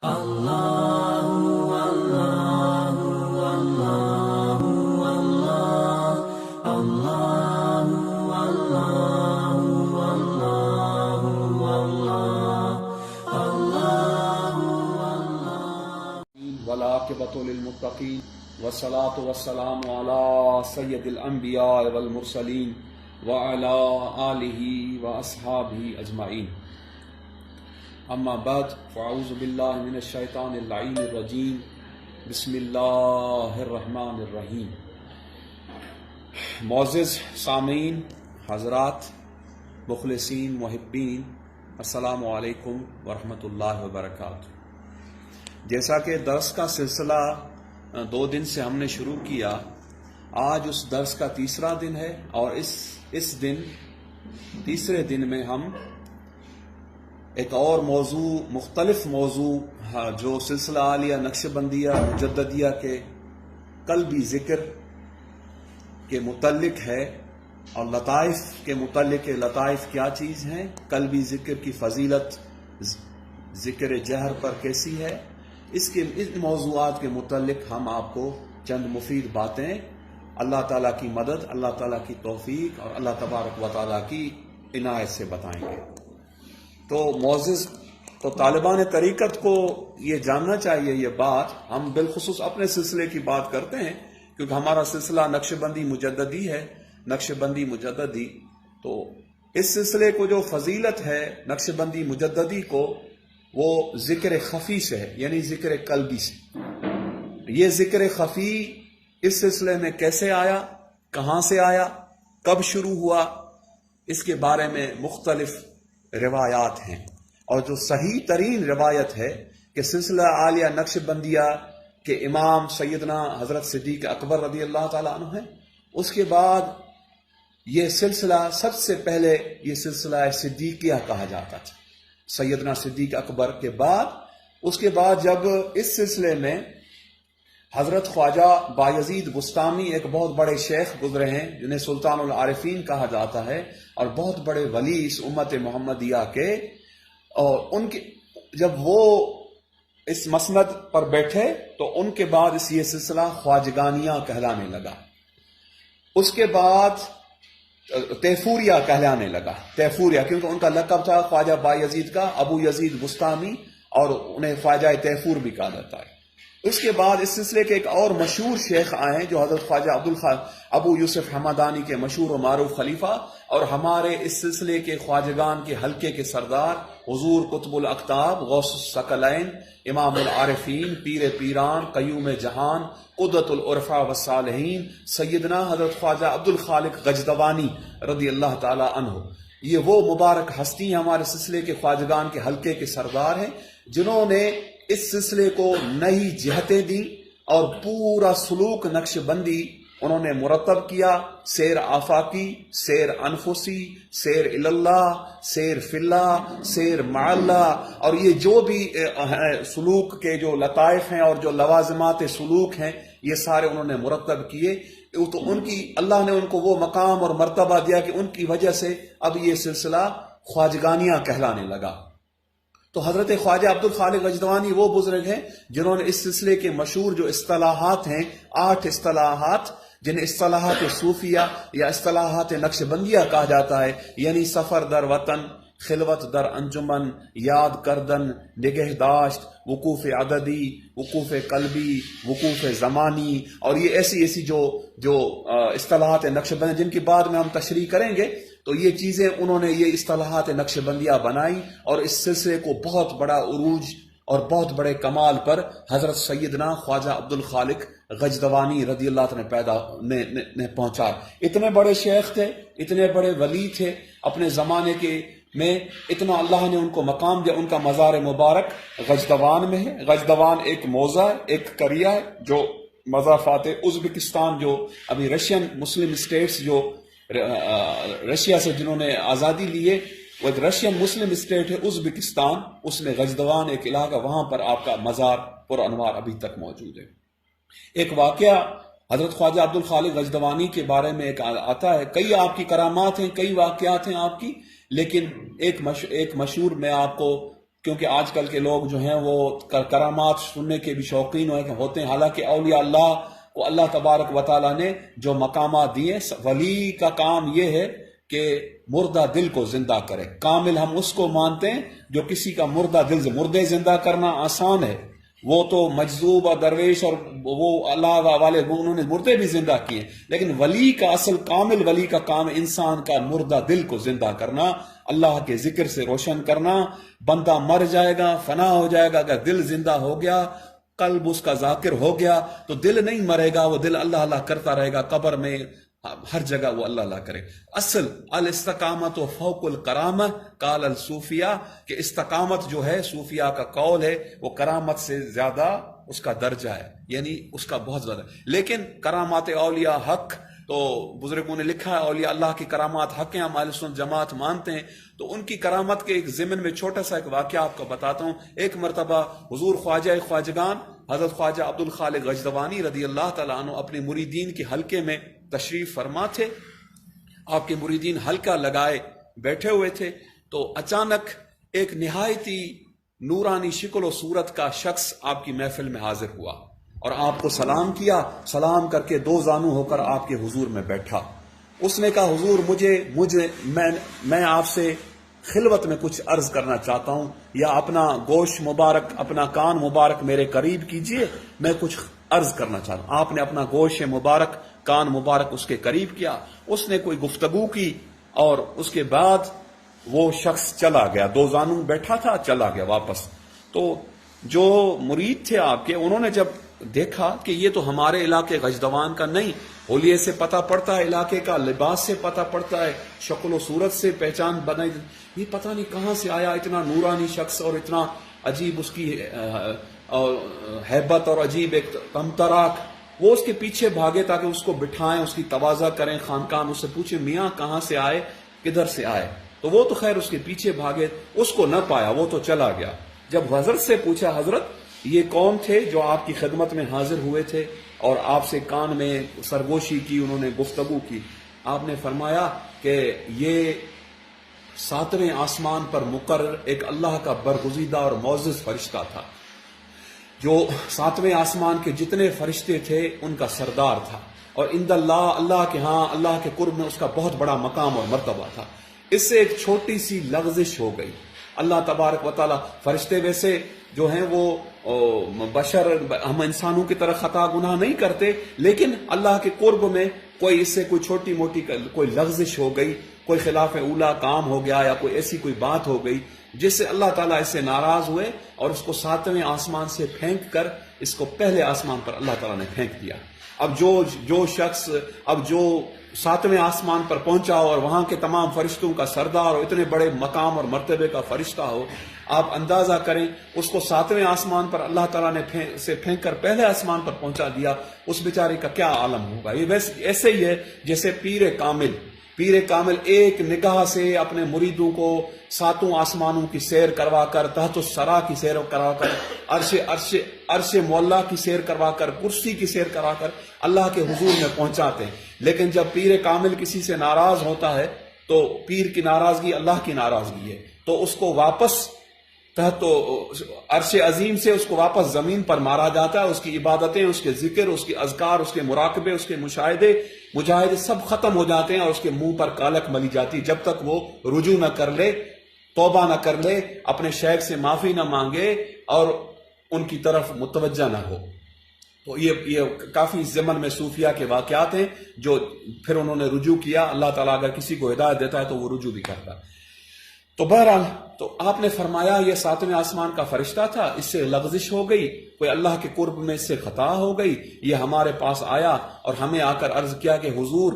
والعاقبۃ للمتقین والصلاۃ والسلام علی سید الانبیاء والمرسلین وعلی آلہ واصحابہ اجمعین، اما بعد فاعوذ باللہ من الشیطان اللعین الرجیم، بسم اللہ الرحمن الرحیم۔ معزز سامعین، حضرات، مخلصین، محبین، السلام علیکم ورحمۃ اللہ وبرکاتہ۔ جیسا کہ درس کا سلسلہ 2 دن سے ہم نے شروع کیا، آج اس درس کا تیسرا دن ہے، اور اس دن تیسرے دن میں ہم ایک اور موضوع، مختلف موضوع جو سلسلہ عالیہ نقش بندیہ مجددیہ کے قلبی ذکر کے متعلق ہے، اور لطائف کے متعلق لطائف کیا چیز ہیں، قلبی ذکر کی فضیلت ذکر جہر پر کیسی ہے، اس موضوعات کے متعلق ہم آپ کو چند مفید باتیں اللہ تعالیٰ کی مدد، اللہ تعالیٰ کی توفیق اور اللہ تبارک و تعالیٰ کی عنایت سے بتائیں گے۔ تو معزز، تو طالبان طریقت کو یہ جاننا چاہیے، یہ بات ہم بالخصوص اپنے سلسلے کی بات کرتے ہیں کیونکہ ہمارا سلسلہ نقش بندی مجددی ہے، نقش بندی مجددی۔ تو اس سلسلے کو جو فضیلت ہے نقش بندی مجددی کو، وہ ذکر خفی سے ہے، یعنی ذکر قلبی سے۔ یہ ذکر خفی اس سلسلے میں کیسے آیا، کہاں سے آیا، کب شروع ہوا، اس کے بارے میں مختلف روایات ہیں، اور جو صحیح ترین روایت ہے کہ سلسلہ عالیہ نقش بندیہ کے امام سیدنا حضرت صدیق اکبر رضی اللہ تعالیٰ عنہ ہیں۔ اس کے بعد یہ سلسلہ، سب سے پہلے یہ سلسلہ صدیقیہ کہا جاتا تھا، سیدنا صدیق اکبر کے بعد۔ اس کے بعد جب اس سلسلے میں حضرت خواجہ بایزید بسطامی ایک بہت بڑے شیخ گزرے ہیں جنہیں سلطان العارفین کہا جاتا ہے، اور بہت بڑے ولی اس امت محمدیہ کے، اور ان کے جب وہ اس مسند پر بیٹھے تو ان کے بعد یہ سلسلہ خواجگانیہ کہلانے لگا۔ اس کے بعد تیفوریہ کہلانے لگا، تیفوریہ، کیونکہ ان کا لقب تھا خواجہ بایزید کا، ابو یزید بسطامی، اور انہیں خواجہ تیفور بھی کہا جاتا ہے۔ اس کے بعد اس سلسلے کے ایک اور مشہور شیخ آئے ہیں جو حضرت خواجہ ابو یوسف حمدانی کے مشہور و معروف خلیفہ، اور ہمارے اس سلسلے کے خواجگان کے حلقے کے سردار حضور قطب الاقطاب غوث الثقلین امام العارفین پیر پیران قیوم جہان قدوۃ العرفاء والصالحین سیدنا حضرت خواجہ عبد الخالق غجدوانی رضی اللہ تعالی عنہ، یہ وہ مبارک ہستی ہمارے سلسلے کے خواجگان کے حلقے کے سردار ہیں جنہوں نے اس سلسلے کو نئی جہتیں دی، اور پورا سلوک نقش بندی انہوں نے مرتب کیا، سیر آفاقی، سیر انفسی، سیر اللہ، سیر فی اللہ، سیر مع اللہ، اور یہ جو بھی سلوک کے جو لطائف ہیں اور جو لوازمات سلوک ہیں، یہ سارے انہوں نے مرتب کیے۔ تو ان کی اللہ نے ان کو وہ مقام اور مرتبہ دیا کہ ان کی وجہ سے اب یہ سلسلہ خواجگانیہ کہلانے لگا۔ تو حضرت خواجہ عبد الخالق غجدوانی وہ بزرگ ہیں جنہوں نے اس سلسلے کے مشہور جو اصطلاحات ہیں، 8 اصطلاحات، جنہیں اصطلاحات صوفیہ یا اصطلاحات نقش بندیہ کہا جاتا ہے، یعنی سفر در وطن، خلوت در انجمن، یاد کردن، نگہداشت، وقوف عددی، وقوف قلبی، وقوف زمانی، اور یہ ایسی جو اصطلاحات نقش بندیہ جن کی بعد میں ہم تشریح کریں گے، تو یہ چیزیں انہوں نے یہ اصطلاحات نقش بندیہ بنائی، اور اس سلسلے کو بہت بڑا عروج اور بہت بڑے کمال پر حضرت سیدنا خواجہ عبد الخالق غجدوانی رضی اللہ عنہ نے پہنچا۔ اتنے بڑے شیخ تھے، اتنے بڑے ولی تھے اپنے زمانے کے میں، اتنا اللہ نے ان کو مقام دیا۔ ان کا مزار مبارک غجدوان میں ہے۔ غجدوان ایک موضع ہے، ایک قریہ ہے جو مضافات ازبکستان، جو ابھی رشین مسلم اسٹیٹس، جو رشیا سے جنہوں نے آزادی لیے، وہ ایک رشین مسلم اسٹیٹ ہے ازبکستان، اس میں غجدوان ایک علاقہ، وہاں پر آپ کا مزار پر انوار ابھی تک موجود ہے۔ ایک واقعہ حضرت خواجہ عبد الخالق غجدوانی کے بارے میں ایک آتا ہے، کئی آپ کی کرامات ہیں، کئی واقعات ہیں آپ کی، لیکن ایک مشہور میں آپ کو کیونکہ آج کل کے لوگ جو ہیں وہ کرامات سننے کے بھی شوقین ہوتے ہیں، حالانکہ اولیاء اللہ کو اللہ تبارک و تعالیٰ نے جو مقامات دیے، ولی کا کام یہ ہے کہ مردہ دل کو زندہ کرے۔ کامل ہم اس کو مانتے ہیں جو کسی کا مردہ دل سے، مردے زندہ کرنا آسان ہے، وہ تو مجذوب اور درویش اور وہ اللہ والے انہوں نے مردے بھی زندہ کیے، لیکن ولی کا اصل کامل ولی کا کام انسان کا مردہ دل کو زندہ کرنا، اللہ کے ذکر سے روشن کرنا۔ بندہ مر جائے گا، فنا ہو جائے گا، اگر دل زندہ ہو گیا، قلب اس کا ذاکر ہو گیا تو دل نہیں مرے گا، وہ دل اللہ اللہ کرتا رہے گا، قبر میں ہر جگہ وہ اللہ اللہ کرے۔ اصل الاستقامت و فوق الکرامہ قال الصوفیہ، کہ استقامت جو ہے صوفیہ کا قول ہے وہ کرامت سے زیادہ اس کا درجہ ہے، یعنی اس کا بہت زیادہ۔ لیکن کرامات اولیاء حق، تو بزرگوں نے لکھا ہے اولیاء اللہ کی کرامات حق ہیں، ہم اہل سنت جماعت مانتے ہیں۔ تو ان کی کرامت کے ایک ضمن میں چھوٹا سا ایک واقعہ آپ کو بتاتا ہوں۔ ایک مرتبہ حضور خواجہ خواجگان حضرت خواجہ عبد الخالق غجدوانی رضی اللہ تعالیٰ عنہ اپنے مریدین کے حلقے میں تشریف فرما تھے۔ آپ کے مریدین حلقہ لگائے بیٹھے ہوئے تھے، تو اچانک ایک نہایتی نورانی شکل و صورت کا شخص آپ کی محفل میں حاضر ہوا اور آپ کو سلام کیا، سلام کر کے دو زانو ہو کر آپ کے حضور میں بیٹھا۔ اس نے کہا حضور میں آپ سے خلوت میں کچھ عرض کرنا چاہتا ہوں، یا اپنا گوش مبارک، اپنا کان مبارک میرے قریب کیجئے، میں کچھ عرض کرنا چاہتا ہوں۔ آپ نے اپنا گوش مبارک، کان مبارک اس کے قریب کیا، اس نے کوئی گفتگو کی اور اس کے بعد وہ شخص چلا گیا، دو زانو بیٹھا تھا، چلا گیا واپس۔ تو جو مرید تھے آپ کے، انہوں نے جب دیکھا کہ یہ تو ہمارے علاقے غجدوان کا نہیں، حلیے سے پتہ پڑتا ہے، علاقے کا لباس سے پتہ پڑتا ہے، شکل و صورت سے پہچان بنائی، یہ پتہ نہیں کہاں سے آیا اتنا نورانی شخص اور اتنا عجیب اس کی ہیبت اور عجیب ایک تمتراک۔ وہ اس کے پیچھے بھاگے تاکہ اس کو بٹھائیں، اس کی تواضع کریں، خانقاہ اس سے پوچھیں میاں کہاں سے آئے، کدھر سے آئے؟ تو وہ تو خیر اس کے پیچھے بھاگے، اس کو نہ پایا، وہ تو چلا گیا۔ جب حضرت سے پوچھا حضرت یہ کون تھے جو آپ کی خدمت میں حاضر ہوئے تھے اور آپ سے کان میں سرگوشی کی، انہوں نے گفتگو کی؟ آپ نے فرمایا کہ یہ 7ویں آسمان پر مقرر ایک اللہ کا برگزیدہ اور معزز فرشتہ تھا، جو 7ویں آسمان کے جتنے فرشتے تھے ان کا سردار تھا، اور عند اللہ، اللہ کے ہاں، اللہ کے قرب میں اس کا بہت بڑا مقام اور مرتبہ تھا۔ اس سے ایک چھوٹی سی لغزش ہو گئی۔ اللہ تبارک و تعالیٰ، فرشتے ویسے جو ہیں وہ بشر، ہم انسانوں کی طرح خطا گناہ نہیں کرتے، لیکن اللہ کے قرب میں کوئی اس سے کوئی چھوٹی موٹی کوئی لغزش ہو گئی، کوئی خلاف اولا کام ہو گیا، یا کوئی ایسی کوئی بات ہو گئی جس سے اللہ تعالیٰ اس سے ناراض ہوئے اور اس کو 7ویں آسمان سے پھینک کر اس کو پہلے آسمان پر اللہ تعالیٰ نے پھینک دیا۔ اب جو شخص اب جو 7ویں آسمان پر پہنچا ہو اور وہاں کے تمام فرشتوں کا سردار اور اتنے بڑے مقام اور مرتبے کا فرشتہ ہو، آپ اندازہ کریں اس کو 7ویں آسمان پر اللہ تعالیٰ نے پھینک کر پہلے آسمان پر پہنچا دیا، اس بیچارے کا کیا عالم ہوگا۔ یہ ایسے ہی ہے جیسے پیر کامل ایک نگاہ سے اپنے مریدوں کو 7 آسمانوں کی سیر کروا کر، تحت الثری کی سیر کروا کر، عرش مولا کی سیر کروا کر، کرسی کی سیر کروا کر اللہ کے حضور میں پہنچاتے ہیں۔ لیکن جب پیر کامل کسی سے ناراض ہوتا ہے تو پیر کی ناراضگی اللہ کی ناراضگی ہے، تو اس کو واپس تحت عرش عظیم سے اس کو واپس زمین پر مارا جاتا ہے۔ اس کی عبادتیں، اس کے ذکر، اس کے اذکار، اس کے مراقبے، اس کے مجاہدے سب ختم ہو جاتے ہیں، اور اس کے منہ پر کالک ملی جاتی جب تک وہ رجوع نہ کر لے، توبہ نہ کر لے، اپنے شیخ سے معافی نہ مانگے اور ان کی طرف متوجہ نہ ہو۔ تو یہ کافی ضمن میں صوفیہ کے واقعات ہیں جو پھر انہوں نے رجوع کیا۔ اللہ تعالیٰ اگر کسی کو ہدایت دیتا ہے تو وہ رجوع بھی کرتا۔ تو بہرحال تو آپ نے فرمایا یہ 7ویں آسمان کا فرشتہ تھا، اس سے لغزش ہو گئی، کوئی اللہ کے قرب میں اس سے خطا ہو گئی، یہ ہمارے پاس آیا اور ہمیں آ کر عرض کیا کہ حضور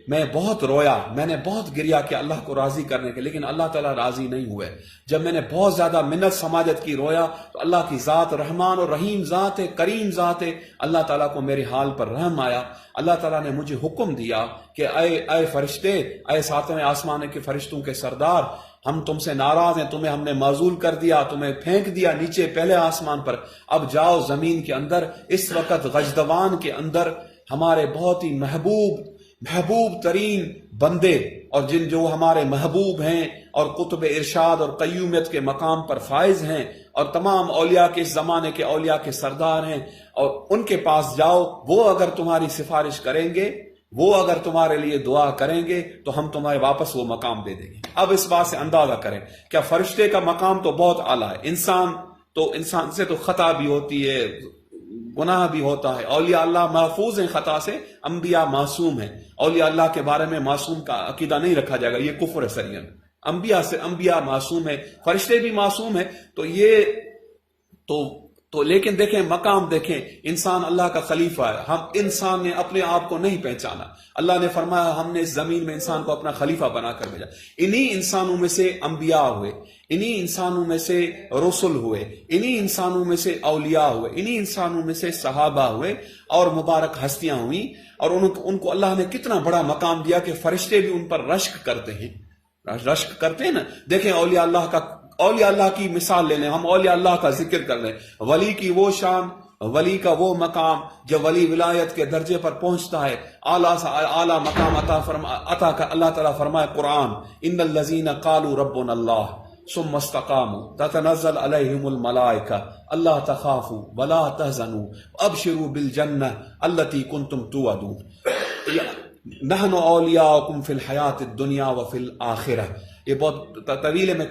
میں بہت رویا، میں نے بہت گریا کہ اللہ کو راضی کرنے کے، لیکن اللہ تعالیٰ راضی نہیں ہوئے۔ جب میں نے بہت زیادہ منت سماجت کی، رویا، تو اللہ کی ذات رحمان اور رحیم ذات ہے، کریم ذات ہے، اللہ تعالیٰ کو میرے حال پر رحم آیا۔ اللہ تعالیٰ نے مجھے حکم دیا کہ اے فرشتے، اے 7ویں آسمان کے فرشتوں کے سردار، ہم تم سے ناراض ہیں، تمہیں ہم نے معزول کر دیا، تمہیں پھینک دیا نیچے پہلے آسمان پر، اب جاؤ زمین کے اندر۔ اس وقت غجدوان کے اندر ہمارے بہت ہی محبوب ترین بندے اور جو ہمارے محبوب ہیں اور قطب ارشاد اور قیومیت کے مقام پر فائز ہیں اور تمام اولیاء کے اس زمانے کے اولیاء کے سردار ہیں، اور ان کے پاس جاؤ، وہ اگر تمہاری سفارش کریں گے، وہ اگر تمہارے لیے دعا کریں گے تو ہم تمہارے واپس وہ مقام دے دیں گے۔ اب اس بات سے اندازہ کریں، کیا فرشتے کا مقام تو بہت اعلیٰ ہے، انسان سے تو خطا بھی ہوتی ہے، گناہ بھی ہوتا ہے، اولیاء اللہ محفوظ ہیں خطا سے، انبیاء معصوم ہیں۔ اولیاء اللہ کے بارے میں معصوم کا عقیدہ نہیں رکھا جائے گا، یہ کفر ہے سریعا۔ انبیاء معصوم ہیں، فرشتے بھی معصوم ہیں، تو لیکن دیکھیں مقام، دیکھیں انسان اللہ کا خلیفہ ہے، انسان نے اپنے آپ کو نہیں پہچانا۔ اللہ نے فرمایا ہم نے اس زمین میں انسان کو اپنا خلیفہ بنا کر بھیجا۔ انہی انسانوں میں سے انبیاء ہوئے، انہی انسانوں میں سے رسل ہوئے، انہی انسانوں میں سے اولیاء ہوئے، انہی انسانوں میں سے صحابہ ہوئے اور مبارک ہستیاں ہوئیں، اور ان کو اللہ نے کتنا بڑا مقام دیا کہ فرشتے بھی ان پر رشک کرتے ہیں نا۔ دیکھیں اولیاء اللہ کی مثال لے لیں، ہم اولیاء اللہ کا ذکر کر لیں، ولی کی وہ شان، ولی کا وہ مقام جب ولی ولایت کے درجے پر پہنچتا ہے، اعلیٰ مقام عطا کا اللہ تعالیٰ فرمائے قرآن، ان الذین قالوا ربنا اللہ ثم استقاموا تتنزل علیہم الملائکہ اللہ تخافوا ولا تحزنوا ابشروا بالجنہ التی کنتم توعدون نحن اولیاؤکم فی الحیات الدنیا وفی الآخرہ۔ یہ بہت طویل ہے، میں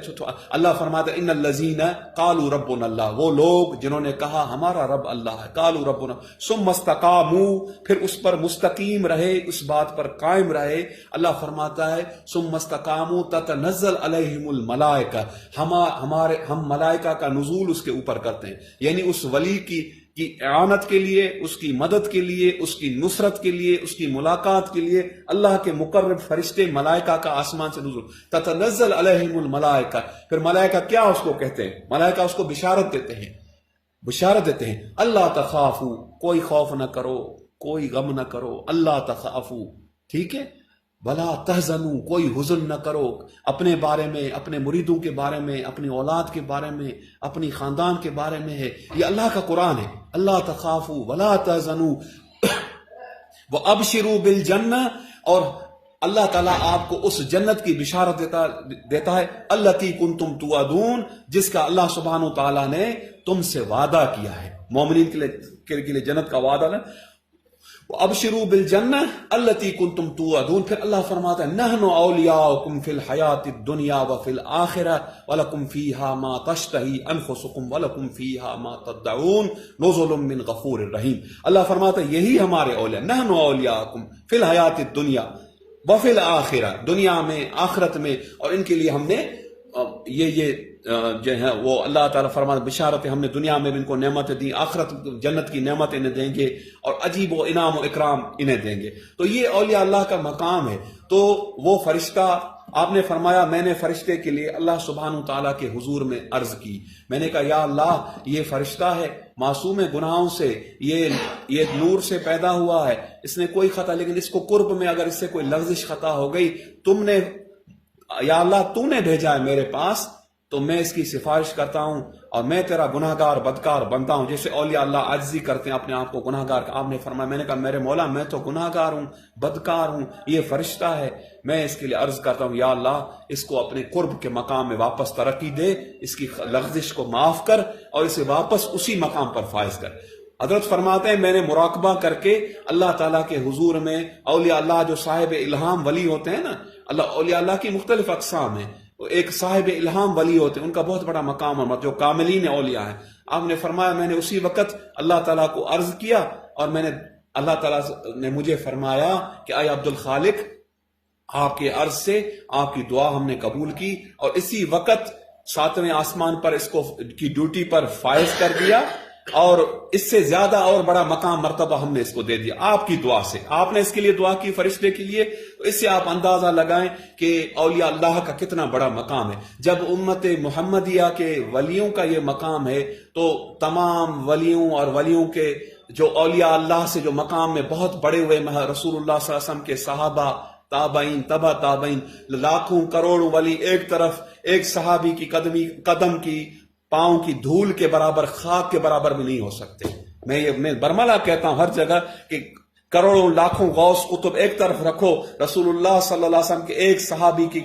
اللہ فرماتا ہے ان الذین قالوا ربنا اللہ، وہ لوگ جنہوں نے کہا ہمارا رب اللہ ہے، قالوا ربنا ثم استقاموا، پھر اس پر مستقیم رہے، اس بات پر قائم رہے۔ اللہ فرماتا ہے ثم استقاموا تتنزل علیہم الملائکہ، ہم ملائکہ کا نزول اس کے اوپر کرتے ہیں، یعنی اس ولی کی اعانت کے لیے، اس کی مدد کے لیے، اس کی نصرت کے لیے، اس کی ملاقات کے لیے اللہ کے مقرب فرشتے ملائکہ کا آسمان سے نزول، تتنزل علیہم الملائکہ۔ پھر ملائکہ کیا اس کو کہتے ہیں؟ ملائکہ اس کو بشارت دیتے ہیں، اللہ تخافوا، کوئی خوف نہ کرو، کوئی غم نہ کرو، اللہ تخافوا، ٹھیک ہے، ولا تحزنوا، کوئی حزن نہ کرو، اپنے بارے میں، اپنے مریدوں کے بارے میں، اپنی اولاد کے بارے میں، اپنی خاندان کے بارے میں ہے، یہ اللہ کا قرآن ہے۔ اللہ تخافوا ولا تحزنوا وابشروا بالجنہ، اور اللہ تعالیٰ آپ کو اس جنت کی بشارت دیتا ہے التی کنتم توعدون، جس کا اللہ سبحانہ و تعالیٰ نے تم سے وعدہ کیا ہے، مومنین کے لیے جنت کا وعدہ ہے۔ ابشروا بالجنہ التی کنتم توعدون، پھر اللہ فرماتا ہے نحن اولیاؤکم فی الحیات الدنیا وفی الآخرہ ولکم فیہا ما تشتہی انفسکم ولکم فیہا ما تدعون نزل من غفور الرحیم۔ اللہ فرماتا ہے یہی ہمارے اولیاء، نحن اولیاؤکم فی الحیات الدنیا وفی الآخرہ، دنیا میں، آخرت میں، اور ان کے لیے ہم نے یہ جو ہے وہ اللہ تعالیٰ فرماتا بشارت ہے، ہم نے دنیا میں بھی ان کو نعمتیں دی، آخرت جنت کی نعمت انہیں دیں گے، اور عجیب و انعام و اکرام انہیں دیں گے۔ تو یہ اولیاء اللہ کا مقام ہے۔ تو وہ فرشتہ، آپ نے فرمایا میں نے فرشتے کے لیے اللہ سبحانہ تعالیٰ کے حضور میں عرض کی، میں نے کہا یا اللہ یہ فرشتہ ہے، معصوم گناہوں سے، یہ نور سے پیدا ہوا ہے، اس نے کوئی خطا، لیکن اس کو قرب میں اگر اس سے کوئی لغزش خطا ہو گئی، یا اللہ تو نے بھیجا ہے میرے پاس، تو میں اس کی سفارش کرتا ہوں، اور میں تیرا گناہگار بدکار بنتا ہوں، جیسے اولیاء اللہ عاجزی کرتے ہیں اپنے آپ کو گناہگار۔ آپ نے فرمایا، میں نے کہا میرے مولا میں تو گناہگار ہوں، بدکار ہوں، یہ فرشتہ ہے، میں اس کے لیے عرض کرتا ہوں یا اللہ اس کو اپنے قرب کے مقام میں واپس ترقی دے، اس کی لغزش کو معاف کر، اور اسے واپس اسی مقام پر فائز کر۔ حضرت فرماتے ہیں میں نے مراقبہ کر کے اللہ تعالیٰ کے حضور میں، اولیاء اللہ جو صاحب الہام ولی ہوتے ہیں نا، اولیاء اللہ کی مختلف اقسام ہیں، ایک صاحب الہام ولی ہوتے ہیں، ان کا بہت بڑا مقام ہے، جو کاملین اولیاء ہیں۔ آپ نے فرمایا میں نے اسی وقت اللہ تعالیٰ کو عرض کیا، اور اللہ تعالیٰ نے مجھے فرمایا کہ اے عبد الخالق، آپ کے عرض سے آپ کی دعا ہم نے قبول کی، اور اسی وقت 7ویں آسمان پر اس کو کی ڈیوٹی پر فائز کر دیا، اور اس سے زیادہ اور بڑا مقام مرتبہ ہم نے اس کو دے دیا آپ کی دعا سے۔ آپ نے اس کے لیے دعا کی فرشتے کے لیے، تو اس سے آپ اندازہ لگائیں کہ اولیاء اللہ کا کتنا بڑا مقام ہے۔ جب امت محمدیہ کے ولیوں کا یہ مقام ہے، تو تمام ولیوں اور ولیوں کے جو اولیاء اللہ سے جو مقام میں بہت بڑے ہوئے، رسول اللہ صلی اللہ علیہ وسلم کے صحابہ، تابعین، تبع تابعین، لاکھوں کروڑوں ولی ایک طرف، ایک صحابی کی قدم کی پاؤں کی دھول کے برابر، خاک کے برابر بھی نہیں ہو سکتے۔ میں برملا کہتا ہوں ہر جگہ کہ کروڑوں لاکھوں غوث قطب ایک طرف رکھو، رسول اللہ صلی اللہ علیہ وسلم کے ایک صحابی کی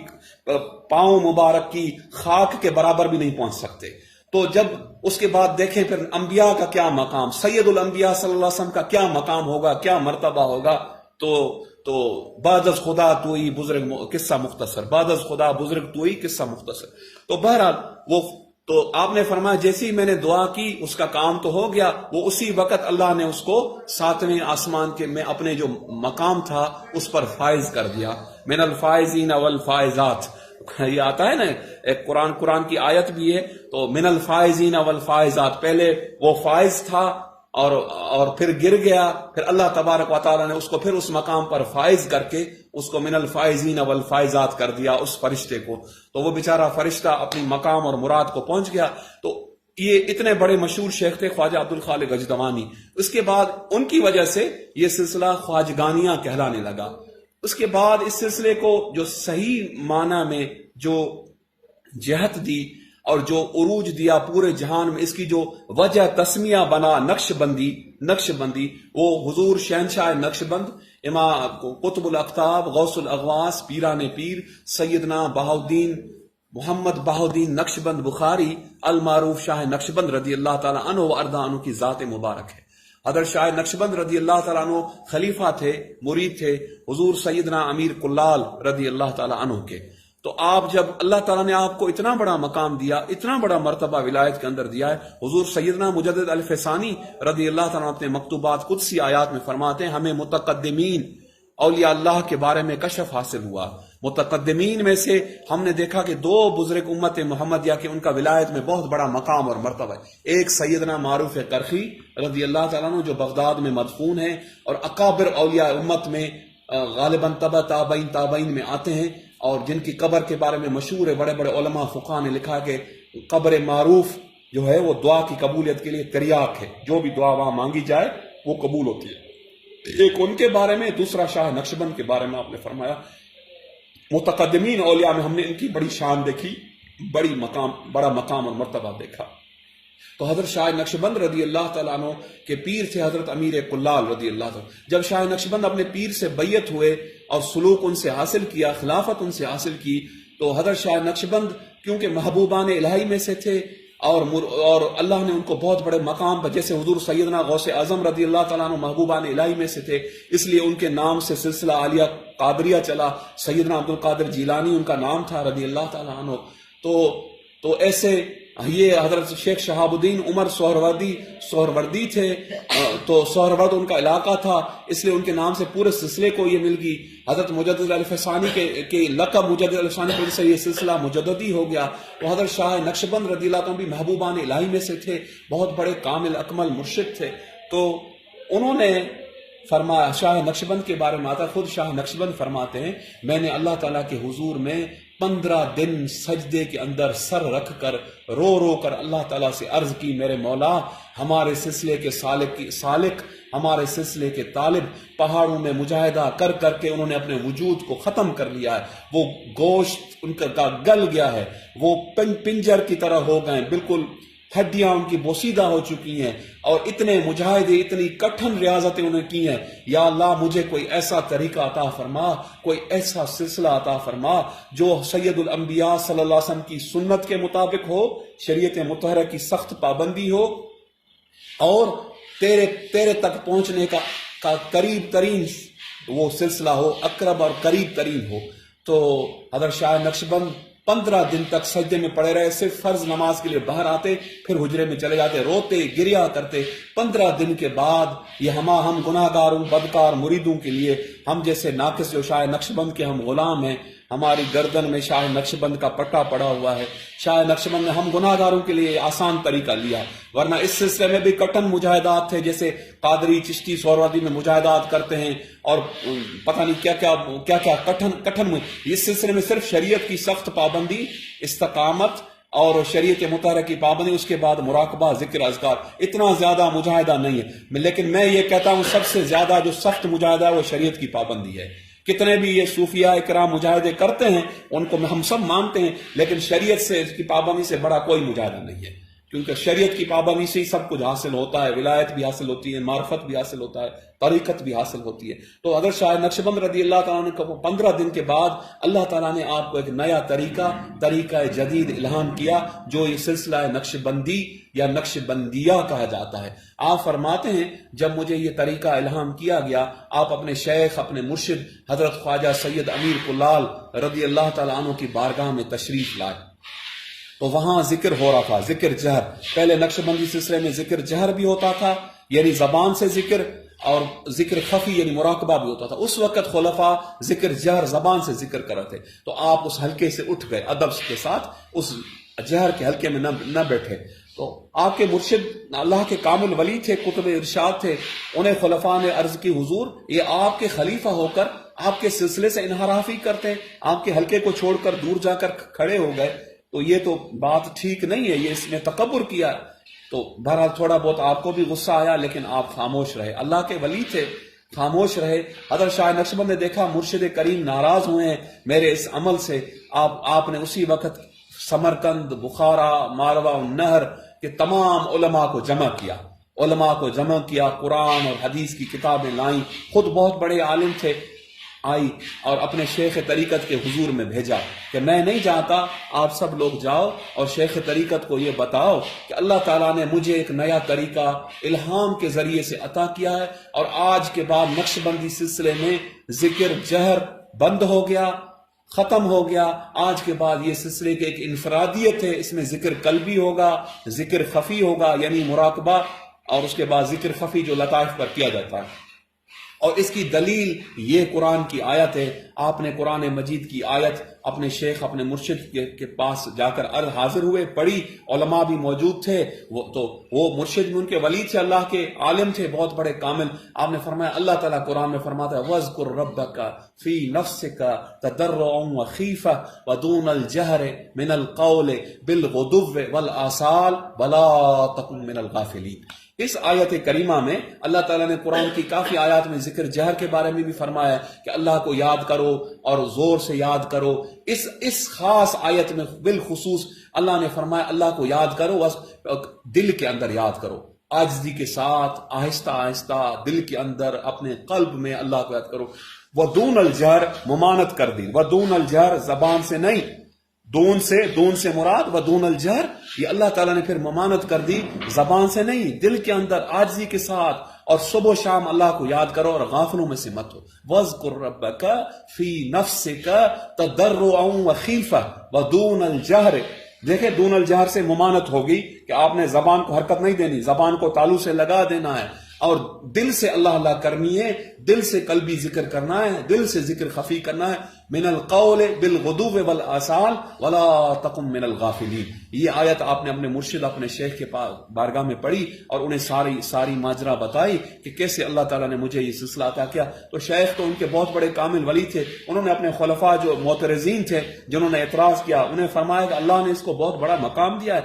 پاؤں مبارک کی خاک کے برابر بھی نہیں پہنچ سکتے۔ تو جب اس کے بعد دیکھیں پھر انبیاء کا کیا مقام، سید الانبیاء صلی اللہ علیہ وسلم کا کیا مقام ہوگا، کیا مرتبہ ہوگا، تو بعد از خدا توئی بزرگ قصہ مختصر، بعد از خدا بزرگ توئی قصہ مختصر۔ تو بہرحال تو آپ نے فرمایا جیسی میں نے دعا کی اس کا کام تو ہو گیا، وہ اسی وقت اللہ نے اس کو 7ویں آسمان کے میں اپنے جو مقام تھا اس پر فائز کر دیا۔ من الفائزین والفائزات، یہ آتا ہے نا ایک قرآن کی آیت بھی ہے، تو من الفائزین والفائزات، پہلے وہ فائز تھا اور پھر گر گیا، پھر اللہ تبارک و تعالیٰ نے اس کو پھر اس مقام پر فائز کر کے اس کو من الفائزین والفائزات کر دیا اس فرشتے کو، تو وہ بیچارہ فرشتہ اپنی مقام اور مراد کو پہنچ گیا۔ تو یہ اتنے بڑے مشہور شیخ تھے خواجہ عبدالخالق اجدوانی۔ اس کے بعد ان کی وجہ سے یہ سلسلہ خواجگانیاں کہلانے لگا۔ اس کے بعد اس سلسلے کو جو صحیح معنی میں جو جہت دی اور جو عروج دیا پورے جہان میں، اس کی جو وجہ تسمیہ بنا نقش بندی، وہ حضور شہنشاہ نقش بند، امام قطب الاقطاب، غوث الاغواس، پیران پیر، سیدنا بہاؤالدین محمد بہاؤالدین نقش بند بخاری المعروف شاہ نقش بند رضی اللہ تعالیٰ عنہ و ارضا عنہ کی ذات مبارک ہے۔ حضرت شاہ نقش بند رضی اللہ تعالیٰ عنہ خلیفہ تھے، مرید تھے حضور سیدنا امیر کلال رضی اللہ تعالیٰ عنہ کے۔ تو آپ جب اللہ تعالیٰ نے آپ کو اتنا بڑا مقام دیا، اتنا بڑا مرتبہ ولایت کے اندر دیا ہے، حضور سیدنا مجدد الفسانی رضی اللہ تعالیٰ عنہ اپنے مکتوبات قدسی آیات میں فرماتے ہیں ہمیں متقدمین اولیاء اللہ کے بارے میں کشف حاصل ہوا۔ متقدمین میں سے ہم نے دیکھا کہ 2 بزرگ امت محمدیہ کے ان کا ولایت میں بہت بڑا مقام اور مرتبہ ہے۔ ایک سیدنا معروف کرخی رضی اللہ تعالیٰ عنہ جو بغداد میں مدفون ہیں اور اکابر اولیاء امت میں غالباً تابعین میں آتے ہیں، اور جن کی قبر کے بارے میں مشہور ہے، بڑے بڑے علماء فقہاء نے لکھا کہ قبر معروف جو ہے وہ دعا کی قبولیت کے لیے تریاق ہے، جو بھی دعا وہاں مانگی جائے وہ قبول ہوتی ہے۔ ایک ان کے بارے میں، دوسرا شاہ نقشبند کے بارے میں آپ نے فرمایا متقدمین اولیاء میں ہم نے ان کی بڑی شان دیکھی، بڑا مقام اور مرتبہ دیکھا۔ تو حضرت شاہ نقشبند رضی اللہ تعالیٰ عنہ کے پیر تھے حضرت امیر کلال رضی اللہ تعالیٰ۔ جب شاہ نقشبند اپنے پیر سے بیعت ہوئے اور سلوک ان سے حاصل کیا، خلافت ان سے حاصل کی، تو حضرت شاہ نقشبند کیونکہ محبوبان الہی میں سے تھے اور اللہ نے ان کو بہت بڑے مقام پر، جیسے حضور سیدنا غوث اعظم رضی اللہ تعالیٰ عنہ محبوبان الہی میں سے تھے، اس لیے ان کے نام سے سلسلہ عالیہ قادریہ چلا۔ سیدنا عبد القادر جیلانی ان کا نام تھا رضی اللہ تعالیٰ عنہ۔ تو ایسے یہ حضرت شیخ شہاب الدین عمر سہروردی تھے، تو سہرورد ان کا علاقہ تھا، اس لیے ان کے نام سے پورے سلسلے کو یہ مل گئی۔ حضرت مجدد الفسانی کے لقب مجدد الفسانی کی وجہ سے یہ سلسلہ مجددی ہو گیا۔ تو حضرت شاہ نقشبند رضی اللہ عنہ بھی محبوبان الہی میں سے تھے، بہت بڑے کامل اکمل مرشد تھے۔ تو انہوں نے فرمایا، شاہ نقشبند کے بارے میں آتا، خود شاہ نقشبند فرماتے ہیں میں نے اللہ تعالیٰ کے حضور میں 15 دن سجدے کے اندر سر رکھ کر رو کر اللہ تعالیٰ سے عرض کی، میرے مولا ہمارے سلسلے کے سالک ہمارے سلسلے کے طالب پہاڑوں میں مجاہدہ کر کے انہوں نے اپنے وجود کو ختم کر لیا ہے، وہ گوشت ان کا گل گیا ہے، وہ پنجر کی طرح ہو گئے، بالکل ہڈیاں ان کی بوسیدہ ہو چکی ہیں، اور اتنے مجاہدے اتنی کٹھن ریاضتیں انہیں کی ہیں۔ یا اللہ مجھے کوئی ایسا طریقہ عطا فرما، کوئی ایسا سلسلہ عطا فرما جو سید الانبیاء صلی اللہ علیہ وسلم کی سنت کے مطابق ہو، شریعت مطہرہ کی سخت پابندی ہو، اور تیرے تک پہنچنے کا قریب ترین وہ سلسلہ ہو، اقرب اور قریب ترین ہو۔ تو حضرت شاہ نقشبند 15 دن تک سجدے میں پڑے رہے، صرف فرض نماز کے لیے باہر آتے، پھر حجرے میں چلے جاتے، روتے گریا کرتے۔ 15 دن کے بعد یہ ہم گناہگاروں بدکار مریدوں کے لیے، ہم جیسے ناقص جو شاہ نقشبند کے ہم غلام ہیں، ہماری گردن میں شاہ نقشبند کا پٹا پڑا ہوا ہے، شاہ نقشبند نے ہم گناہگاروں کے لیے آسان طریقہ لیا، ورنہ اس سلسلے میں بھی کٹن مجاہدات تھے، جیسے قادری چشتی سہروردی میں مجاہدات کرتے ہیں، اور پتہ نہیں کیا کٹن اس سلسلے میں صرف شریعت کی سخت پابندی، استقامت اور شریعت مطہرہ کی پابندی، اس کے بعد مراقبہ، ذکر، اذکار، اتنا زیادہ مجاہدہ نہیں ہے۔ لیکن میں یہ کہتا ہوں سب سے زیادہ جو سخت مجاہدہ ہے وہ شریعت کی پابندی ہے۔ کتنے بھی یہ صوفیاء اکرام مجاہدے کرتے ہیں، ان کو ہم سب مانتے ہیں، لیکن شریعت سے، اس کی پابندی سے بڑا کوئی مجاہدہ نہیں ہے، کیونکہ شریعت کی پابندی سے ہی سب کچھ حاصل ہوتا ہے، ولایت بھی حاصل ہوتی ہے، معرفت بھی حاصل ہوتا ہے، طریقت بھی حاصل ہوتی ہے۔ تو حضرت شاہ نقشبند رضی اللہ تعالیٰ نے 15 دن کے بعد اللہ تعالیٰ نے آپ کو ایک نیا طریقہ جدید الہام کیا، جو یہ سلسلہ نقشبندی یا نقشبندیہ کہا جاتا ہے۔ آپ فرماتے ہیں جب مجھے یہ طریقہ الہام کیا گیا، آپ اپنے شیخ، اپنے مرشد حضرت خواجہ سید امیر کلال رضی اللہ تعالیٰ عنہ کی بارگاہ میں تشریف لائے، تو وہاں ذکر ہو رہا تھا، ذکر جہر۔ پہلے نقشبندی سلسلے میں ذکر جہر بھی ہوتا تھا، یعنی زبان سے ذکر، اور ذکر خفی یعنی مراقبہ بھی ہوتا تھا۔ اس وقت خلفاء ذکر جہر زبان سے ذکر کر رہے تھے، تو آپ اس حلقے سے اٹھ گئے، ادب کے ساتھ اس جہر کے حلقے میں نہ بیٹھے۔ تو آپ کے مرشد اللہ کے کامل ولی تھے، قطب ارشاد تھے، انہیں خلفاء نے عرض کی حضور یہ آپ کے خلیفہ ہو کر آپ کے سلسلے سے انحرافی کرتے ہیں، آپ کے حلقے کو چھوڑ کر دور جا کر کھڑے ہو گئے، تو یہ تو بات ٹھیک نہیں ہے، یہ اس نے تکبر کیا۔ تو بہرحال تھوڑا بہت آپ کو بھی غصہ آیا، لیکن آپ خاموش رہے، اللہ کے ولی تھے، خاموش رہے۔ حضرت شاہ نقشبند نے دیکھا مرشد کریم ناراض ہوئے ہیں میرے اس عمل سے، آپ نے اسی وقت سمرقند، بخارا، ماروا النہر کے تمام علماء کو جمع کیا، قرآن اور حدیث کی کتابیں لائیں، خود بہت بڑے عالم تھے، آئی اور اپنے شیخ طریقت کے حضور میں بھیجا کہ میں نہیں چاہتا، آپ سب لوگ جاؤ اور شیخ طریقت کو یہ بتاؤ کہ اللہ تعالیٰ نے مجھے ایک نیا طریقہ الہام کے ذریعے سے عطا کیا ہے، اور آج کے بعد نقشبندی سلسلے میں ذکر جہر بند ہو گیا، ختم ہو گیا۔ آج کے بعد یہ سلسلے کی ایک انفرادیت ہے، اس میں ذکر قلبی ہوگا، ذکر خفی ہوگا یعنی مراقبہ، اور اس کے بعد ذکر خفی جو لطائف پر کیا جاتا ہے۔ اور اس کی دلیل یہ قرآن کی آیت ہے۔ آپ نے قرآن مجید کی آیت اپنے شیخ، اپنے مرشد کے پاس جا کر حاضر ہوئے، پڑھی، علماء بھی موجود تھے، وہ مرشد میں ان کے ولی تھے، اللہ کے عالم تھے، بہت بڑے کامل۔ آپ نے فرمایا، اللہ تعالیٰ قرآن میں فرماتا ہے وَاذْكُرْ رَبَّكَ فِي نَفْسِكَ تَضَرُّعًا وَخِيفَةً وَدُونَ الْجَهْرِ مِنَ الْقَوْلِ بِالْغُدُوِّ وَالْآصَالِ وَلَا تَكُن مِنَ الْغَافِلِينَ۔ اس آیت کریمہ میں اللہ تعالیٰ نے قرآن کی کافی آیات میں ذکر جہر کے بارے میں بھی فرمایا کہ اللہ کو یاد کرو اور زور سے یاد کرو۔ اس خاص آیت میں بالخصوص اللہ نے فرمایا اللہ کو یاد کرو، دل کے اندر یاد کرو، عاجزی کے ساتھ، آہستہ آہستہ دل کے اندر اپنے قلب میں اللہ کو یاد کرو۔ وَدُونَ الْجَهْرِ ممانت کر دی، وَدُونَ الْجَهْرِ زبان سے نہیں، دون سے مراد وَدُونَ الْجَهْرِ، یہ اللہ تعالیٰ نے پھر ممانت کر دی، زبان سے نہیں، دل کے اندر عاجزی کے ساتھ، اور صبح و شام اللہ کو یاد کرو اور غافلوں میں سے مت ہو۔ وَاذْكُرْ رَبَّكَ فِي نَفْسِكَ تَضَرُّعًا وَخِيفَةً وَدُونَ الْجَهْرِ۔ دیکھیں دون الجہر سے ممانت ہوگی کہ آپ نے زبان کو حرکت نہیں دینی، زبان کو تالو سے لگا دینا ہے، اور دل سے اللہ اللہ کرنی ہے، دل سے قلبی ذکر کرنا ہے، دل سے ذکر خفی کرنا ہے۔ من القول بالغدو والآصال ولا تکن من الغافلین۔ یہ آیت آپ نے اپنے مرشد، اپنے شیخ کے بارگاہ میں پڑھی اور انہیں ساری ماجرا بتائی کہ کیسے اللہ تعالیٰ نے مجھے یہ سلسلہ عطا کیا۔ تو شیخ تو ان کے بہت بڑے کامل ولی تھے، انہوں نے اپنے خلفاء جو معترضین تھے، جنہوں نے اعتراض کیا، انہیں فرمایا کہ اللہ نے اس کو بہت بڑا مقام دیا ہے،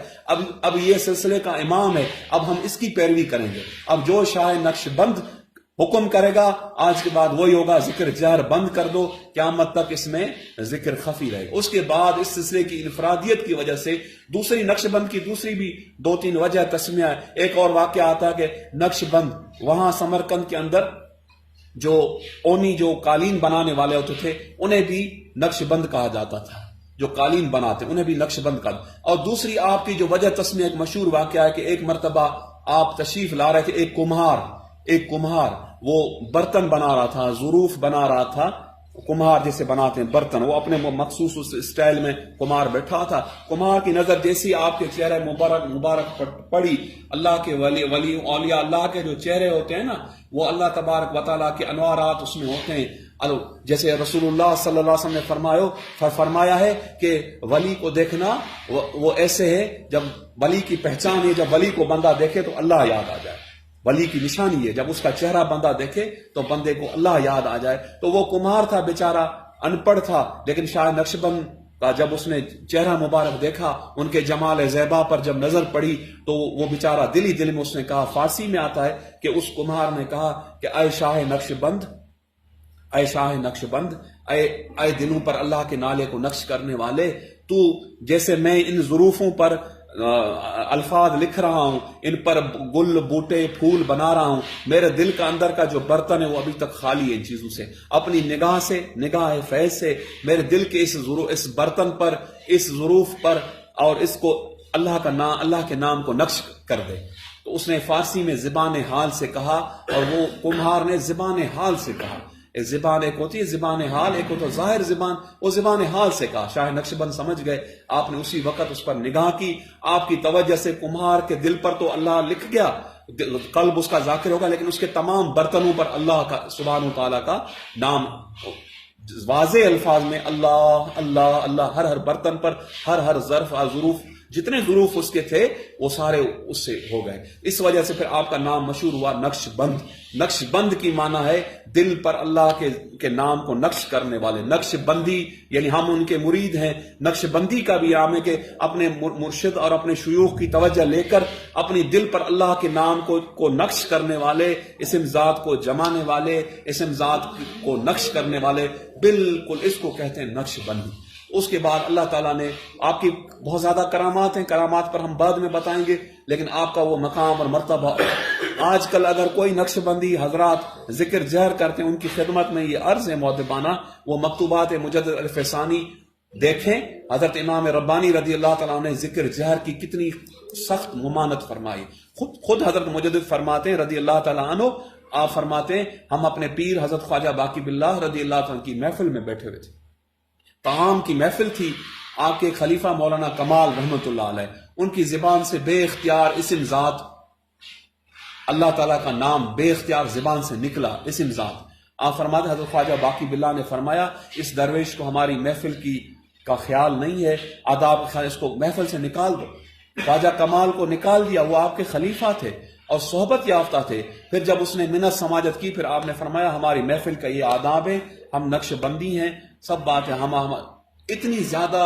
اب یہ سلسلے کا امام ہے، اب ہم اس کی پیروی کریں گے۔ اب جو شاہ نقش بند حکم کرے گا آج کے بعد وہی ہوگا، ذکر جہر بند کر دو، قیامت تک اس میں ذکر خفی رہے۔ اس کے بعد اس سلسلے کی انفرادیت کی وجہ سے دوسری نقش بند کی دوسری بھی 2-3 وجہ تسمیہ ہے۔ ایک اور واقعہ آتا ہے کہ نقش بند وہاں سمرقند کے اندر جو اونی جو قالین بنانے والے ہوتے تھے انہیں بھی نقش بند کہا جاتا تھا، جو قالین بناتے انہیں بھی نقش بند کہا۔ اور دوسری آپ کی جو وجہ تسمیہ ایک مشہور واقعہ ہے کہ ایک مرتبہ آپ تشریف لا رہے تھے، ایک کمہار وہ برتن بنا رہا تھا، ظروف بنا رہا تھا، کمہار جیسے بناتے ہیں برتن، وہ اپنے مخصوص اس اسٹائل میں کمہار بیٹھا تھا۔ کمہار کی نظر جیسی آپ کے چہرے مبارک پڑی، اللہ کے ولی اولیاء اللہ کے جو چہرے ہوتے ہیں نا، وہ اللہ تبارک و تعالیٰ کے انوارات اس میں ہوتے ہیں۔ جیسے رسول اللہ صلی اللہ علیہ وسلم نے فرمایا ہے کہ ولی کو دیکھنا وہ ایسے ہے، جب ولی کی پہچان ہے، جب ولی کو بندہ دیکھے تو اللہ یاد آ جائے۔ ولی کی نشانی ہے جب اس کا چہرہ بندہ دیکھے تو بندے کو اللہ یاد آ جائے۔ تو وہ کمہار تھا بیچارہ، ان پڑھ تھا، لیکن شاہ نقشبند کا جب اس نے چہرہ مبارک دیکھا، ان کے جمال زیبا پر جب نظر پڑی تو وہ بیچارہ دل میں اس نے کہا، فارسی میں آتا ہے کہ اس کمہار نے کہا کہ اے شاہ نقش بند، اے دلوں پر اللہ کے نالے کو نقش کرنے والے، تو جیسے میں ان ظروفوں پر الفاظ لکھ رہا ہوں، ان پر گل بوٹے پھول بنا رہا ہوں، میرے دل کا اندر کا جو برتن ہے وہ ابھی تک خالی ہے ان چیزوں سے. اپنی نگاہ سے، نگاہ فیض سے میرے دل کے اس برتن پر، اس ظروف پر اور اس کو اللہ کے نام کو نقش کر دے. تو اس نے فارسی میں زبان حال سے کہا اور وہ کمہار نے زبان حال سے کہا. زبان ایک ہوتی ہے زبان حال، ایک ہوتا ظاہر زبان، وہ زبان حال سے کہا. شاہ نقشبند سمجھ گئے، آپ نے اسی وقت اس پر نگاہ کی، آپ کی توجہ سے کمہار کے دل پر تو اللہ لکھ گیا، قلب اس کا ذاکر ہوگا، لیکن اس کے تمام برتنوں پر اللہ کا سبحانہ تعالیٰ کا نام واضح الفاظ میں اللہ اللہ اللہ، ہر برتن پر، ہر ظرف اور ظروف، جتنے ظروف اس کے تھے وہ سارے اس سے ہو گئے. اس وجہ سے پھر آپ کا نام مشہور ہوا نقش بند. نقش بند کی معنی ہے دل پر اللہ کے نام کو نقش کرنے والے. نقش بندی یعنی ہم ان کے مرید ہیں. نقش بندی کا بھی عام ہے کہ اپنے مرشد اور اپنے شیوخ کی توجہ لے کر اپنی دل پر اللہ کے نام کو نقش کرنے والے، اسم ذات کو جمانے والے، اسم ذات کو نقش کرنے والے، بالکل اس کو کہتے ہیں نقش بندی. اس کے بعد اللہ تعالیٰ نے آپ کی بہت زیادہ کرامات ہیں، کرامات پر ہم بعد میں بتائیں گے، لیکن آپ کا وہ مقام اور مرتبہ. آج کل اگر کوئی نقش بندی حضرات ذکر جہر کرتے ہیں، ان کی خدمت میں یہ عرض ہے مؤدبانہ، وہ مکتوبات مجدد الف ثانی دیکھیں. حضرت امام ربانی رضی اللہ تعالیٰ نے ذکر جہر کی کتنی سخت ممانت فرمائی. خود حضرت مجدد فرماتے ہیں رضی اللہ تعالیٰ عنہ، آپ فرماتے ہیں ہم اپنے پیر حضرت خواجہ باقی باللہ رضی اللہ تعالیٰ کی محفل میں بیٹھے ہوئے تھے، طعام کی محفل تھی. آپ کے خلیفہ مولانا کمال رحمت اللہ علیہ، ان کی زبان سے بے اختیار اسم ذات، اللہ تعالیٰ کا نام بے اختیار زبان سے نکلا، اسم ذات. آپ فرماتے حضرت خواجہ باقی باللہ نے فرمایا اس درویش کو ہماری محفل کا خیال نہیں ہے، آداب کا خیال، اس کو محفل سے نکال دو. خواجہ کمال کو نکال دیا، وہ آپ کے خلیفہ تھے اور صحبت یافتہ تھے. پھر جب اس نے منت سماجت کی، پھر آپ نے فرمایا ہماری محفل کا یہ آداب ہے، ہم نقش بندی ہیں، سب بات ہے. ہم اتنی زیادہ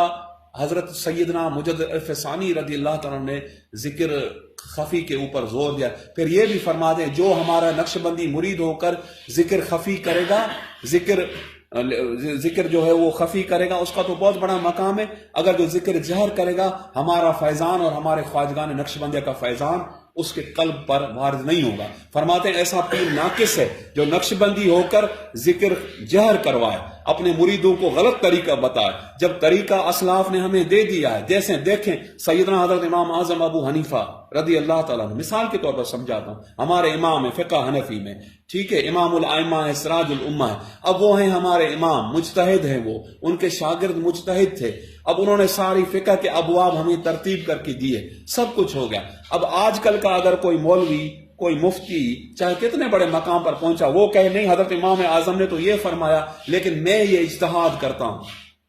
حضرت سیدنا مجدد الف ثانی رضی اللہ تعالیٰ نے ذکر خفی کے اوپر زور دیا. پھر یہ بھی فرما دیں جو ہمارا نقش بندی مرید ہو کر ذکر خفی کرے گا، ذکر جو ہے وہ خفی کرے گا، اس کا تو بہت بڑا مقام ہے. اگر جو ذکر جہر کرے گا، ہمارا فیضان اور ہمارے خواجگان نقش بندیہ کا فیضان اس کے قلب پر وارد نہیں ہوگا. فرماتے ہیں ایسا پیر ناقص ہے جو نقش بندی ہو کر ذکر جہر کروائے، اپنے مریدوں کو غلط طریقہ بتائے، جب طریقہ اسلاف نے ہمیں دے دیا ہے. جیسے دیکھیں سیدنا حضرت امام اعظم ابو حنیفہ رضی اللہ تعالیٰ نے، مثال کے طور پر سمجھاتا ہوں، ہمارے امام ہیں فقہ حنفی میں، ٹھیک ہے، امام الائمہ ہے، سراج الامہ ہے. اب وہ ہیں ہمارے امام، مجتہد ہیں، وہ ان کے شاگرد مجتہد تھے. اب انہوں نے ساری فقہ کے ابواب ہمیں ترتیب کر کے دیے، سب کچھ ہو گیا. اب آج کل کا اگر کوئی مولوی، کوئی مفتی، چاہے کتنے بڑے مقام پر پہنچا، وہ کہے نہیں حضرت امام اعظم نے تو یہ فرمایا لیکن میں یہ اجتہاد کرتا ہوں،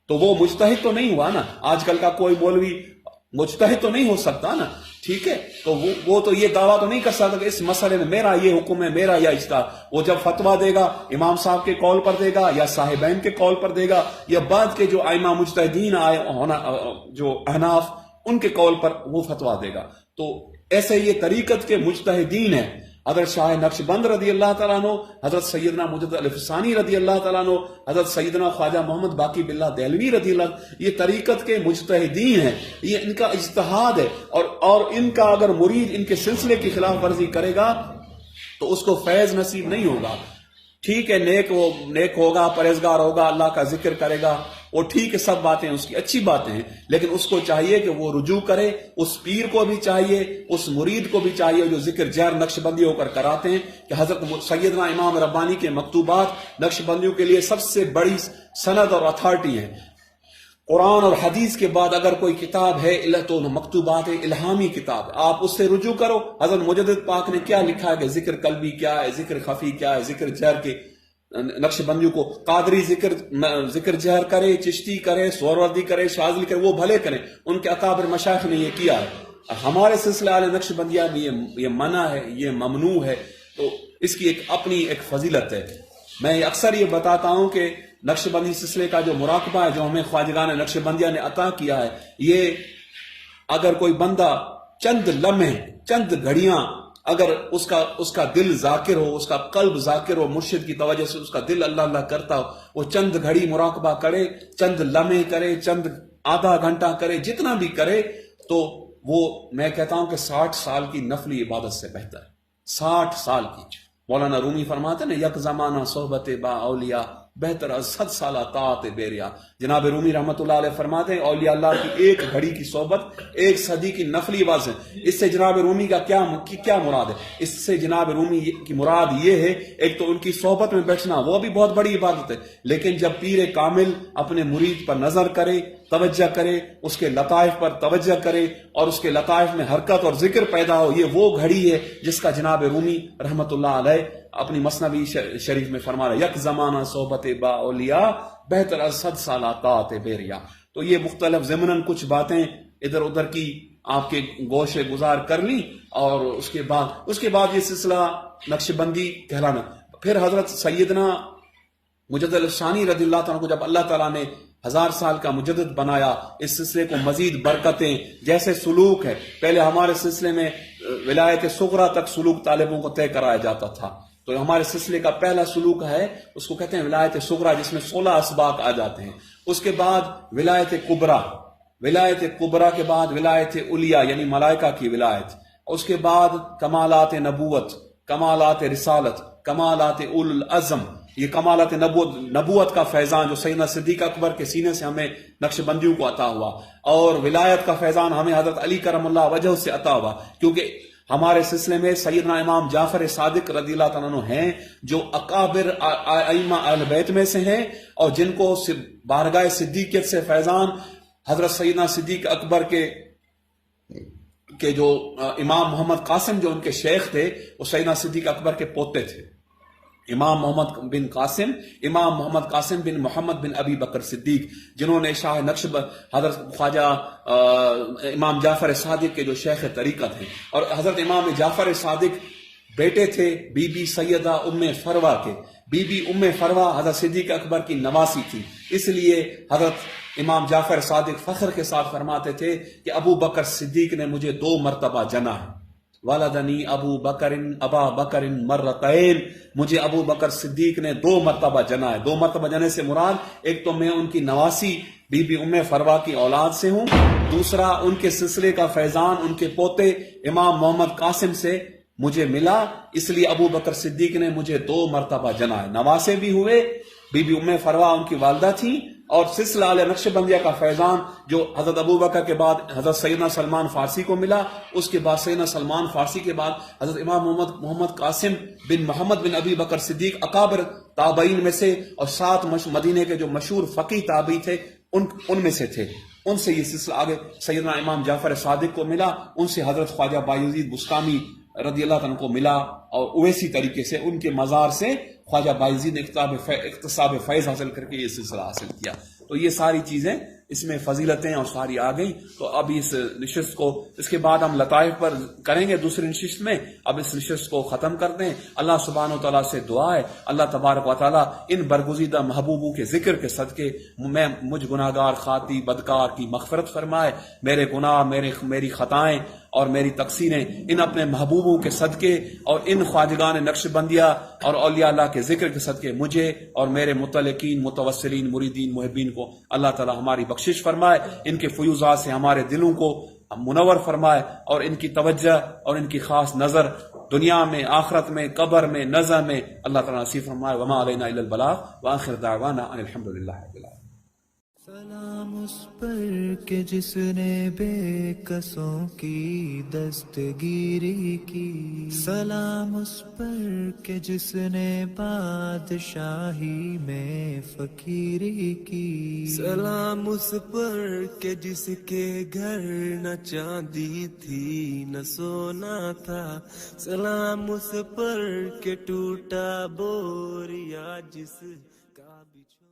تو وہ مجتہد تو نہیں ہوا نا. آج کل کا کوئی مولوی مجتہد تو نہیں ہو سکتا نا، ٹھیک ہے. تو وہ تو یہ دعویٰ تو نہیں کر سکتا کہ اس مسئلے میں میرا یہ حکم ہے، میرا یہ اجتہاد. وہ جب فتویٰ دے گا امام صاحب کے قول پر دے گا یا صاحبین کے قول پر دے گا یا بعد کے جو ائمہ مجتہدین آئے ہونا، جو احناف، ان کے قول پر وہ فتویٰ دے گا. تو ایسے یہ طریقت کے مجتہدین ہیں. حضرت شاہ نقش بند رضی اللہ تعالیٰ عنہ، حضرت سیدنا مجدد الف ثانی رضی اللہ تعالیٰ عنہ، حضرت سیدنا خواجہ محمد باقی باللہ دہلوی رضی اللہ، یہ طریقت کے مجتہدین ہیں، یہ ان کا اجتہاد ہے. اور ان کا اگر مرید ان کے سلسلے کی خلاف ورزی کرے گا تو اس کو فیض نصیب نہیں ہوگا. ٹھیک ہے، نیک ہوگا، پرہیزگار ہوگا، اللہ کا ذکر کرے گا، وہ ٹھیک ہے، سب باتیں اس کی اچھی باتیں ہیں، لیکن اس کو چاہیے کہ وہ رجوع کرے. اس پیر کو بھی چاہیے، اس مرید کو بھی چاہیے جو ذکر جہر نقش بندی ہو کر کراتے ہیں، کہ حضرت سیدنا امام ربانی کے مکتوبات نقش بندیوں کے لیے سب سے بڑی سند اور اتھارٹی ہیں. قرآن اور حدیث کے بعد اگر کوئی کتاب ہے تو مکتوبات الہامی کتاب، آپ اس سے رجوع کرو. حضرت مجدد پاک نے کیا لکھا ہے کہ ذکر قلبی کیا ہے، ذکر خفی کیا ہے، ذکر جہر کے نقش بندیوں کو قادری ذکر جہر کرے، چشتی کرے، سہروردی کرے، شاذلی کرے، وہ بھلے کریں، ان کے اکابر مشائخ نے یہ کیا ہے. ہمارے سلسلے والے نقش بندیہ میں یہ منع ہے، یہ ممنوع ہے. تو اس کی اپنی ایک فضیلت ہے. میں اکثر یہ بتاتا ہوں کہ نقش بندی سلسلے کا جو مراقبہ ہے، جو ہمیں خواجگان نقش بندیہ نے عطا کیا ہے، یہ اگر کوئی بندہ چند لمحے، چند گھڑیاں اگر اس کا دل ذاکر ہو، اس کا قلب ذاکر ہو، مرشد کی توجہ سے اس کا دل اللہ اللہ کرتا ہو، وہ چند گھڑی مراقبہ کرے، چند لمحے کرے، چند آدھا گھنٹہ کرے، جتنا بھی کرے، تو وہ میں کہتا ہوں کہ 60 سال کی نفلی عبادت سے بہتر ہے. 60 سال کی. مولانا رومی فرماتے ہیں نا یک زمانہ صحبت با اولیاء بہتر از 100 سالہ طاعت بیریا. جناب رومی رحمۃ اللہ علیہ فرماتے ہیں اولیاء اللہ کی ایک گھڑی کی صحبت 1 صدی کی نفلی عبادت ہے. اس سے جناب رومی کا کیا مراد ہے؟ اس سے جناب رومی کی مراد یہ ہے ایک تو ان کی صحبت میں بیٹھنا وہ بھی بہت بڑی عبادت ہے، لیکن جب پیر کامل اپنے مرید پر نظر کرے، توجہ کرے، اس کے لطائف پر توجہ کرے اور اس کے لطائف میں حرکت اور ذکر پیدا ہو، یہ وہ گھڑی ہے جس کا جناب رومی رحمۃ اللہ علیہ اپنی مثنوی شریف میں فرما رہا ہے یک زمانہ صحبت با اولیاء بہتر از 100 سالہ طاعت بیریا. تو یہ مختلف ضمناً کچھ باتیں ادھر ادھر کی آپ کے گوشے گزار کر لی، اور اس کے بعد یہ سلسلہ نقش بندی کہلانا. پھر حضرت سیدنا مجدد الثانی رضی اللہ تعالیٰ کو جب اللہ تعالیٰ نے 1000 سال کا مجدد بنایا، اس سلسلے کو مزید برکتیں، جیسے سلوک ہے، پہلے ہمارے سلسلے میں ولایت صغریٰ تک سلوک طالبوں کو طے کرایا جاتا تھا. تو ہمارے سلسلے کا پہلا سلوک ہے، اس کو کہتے ہیں ولایت صغریٰ، جس میں 16 اسباق آ جاتے ہیں. اس کے بعد ولایت کبریٰ کے بعد ولایت علیٰ یعنی ملائکہ کی ولایت. اس کے بعد کمالات نبوت، کمالات رسالت، کمالات اول العزم. یہ کمالات نبوت کا فیضان جو سیدنا صدیق اکبر کے سینے سے ہمیں نقش بندیوں کو عطا ہوا، اور ولایت کا فیضان ہمیں حضرت علی کرم اللہ وجہ سے عطا ہوا، کیونکہ ہمارے سلسلے میں سیدنا امام جعفر صادق رضی اللہ تعالیٰ عنہ ہیں جو اکابر ائمہ اہل بیت میں سے ہیں، اور جن کو بارگاہ صدیقیت سے فیضان حضرت سیدنا صدیق اکبر کے جو امام محمد قاسم جو ان کے شیخ تھے، وہ سیدنا صدیق اکبر کے پوتے تھے. امام محمد قاسم بن محمد بن ابی بکر صدیق، جنہوں نے شاہ نقشبند حضرت خواجہ امام جعفر صادق کے جو شیخ طریقت ہیں. اور حضرت امام جعفر صادق بیٹے تھے بی بی سیدہ ام فروا کے. بی بی ام فروا حضرت صدیق اکبر کی نواسی تھی، اس لیے حضرت امام جعفر صادق فخر کے ساتھ فرماتے تھے کہ ابو بکر صدیق نے مجھے 2 مرتبہ جنا ہے. والدنی ابو بکر ابا بکر مرتین، مجھے ابو بکر صدیق نے 2 مرتبہ جنا ہے. 2 مرتبہ جنے سے مراد ایک تو میں ان کی نواسی بی بی ام فروا کی اولاد سے ہوں، دوسرا ان کے سلسلے کا فیضان ان کے پوتے امام محمد قاسم سے مجھے ملا، اس لیے ابو بکر صدیق نے مجھے 2 مرتبہ جنا ہے. نواسے بھی ہوئے، بی بی ام فروا ان کی والدہ تھی، اور سلسلہ علیہ نقش بندیہ کا فیضان جو حضرت ابو بکر کے بعد حضرت سیدنا سلمان فارسی کو ملا، اس کے بعد سیدنا سلمان فارسی کے بعد حضرت امام محمد قاسم بن محمد بن ابی بکر صدیق اکابر تابعین میں سے، اور 7 مدینے کے جو مشہور فقیہ تابعی تھے ان میں سے تھے. ان سے یہ سلسلہ آگے سیدنا امام جعفر صادق کو ملا، ان سے حضرت خواجہ بایزید بستامی رضی اللہ عنہ کو ملا، اور اویسی طریقے سے ان کے مزار سے خواجہ بایزید نے اقتصاب فیض حاصل کر کے یہ سلسلہ حاصل کیا. تو یہ ساری چیزیں اس میں فضیلتیں اور ساری آ گئی. تو اب اس نشست کو، اس کے بعد ہم لطائف پر کریں گے دوسری نشست میں. اب اس نشست کو ختم کر دیں. اللہ سبحانہ و تعالیٰ سے دعا ہے اللہ تبارک و تعالیٰ ان برگزیدہ محبوبوں کے ذکر کے صدقے مجھ گناہگار خاطی بدکار کی مغفرت فرمائے. میرے گناہ، میری خطائیں اور میری تقصیریں ان اپنے محبوبوں کے صدقے اور ان خواجگان نقش بندیہ اور اولیاء اللہ کے ذکر کے صدقے مجھے اور میرے متعلقین، متوسلین، مریدین، محبین کو اللہ تعالی ہماری بخشش فرمائے. ان کے فیوزات سے ہمارے دلوں کو منور فرمائے، اور ان کی توجہ اور ان کی خاص نظر دنیا میں، آخرت میں، قبر میں، نزع میں اللہ تعالی نصیب فرمائے. وما علینا الا البلاغ وآخر دعوانا ان الحمدللہ رب العالمین. سلام اس پر کہ جس نے بے کسوں کی دستگیری کی، سلام اس پر کہ جس نے بادشاہی میں فقیری کی، سلام اس پر کہ جس کے گھر نہ چاندی تھی نہ سونا تھا، سلام اس پر کہ ٹوٹا بوریا جس کا بچھو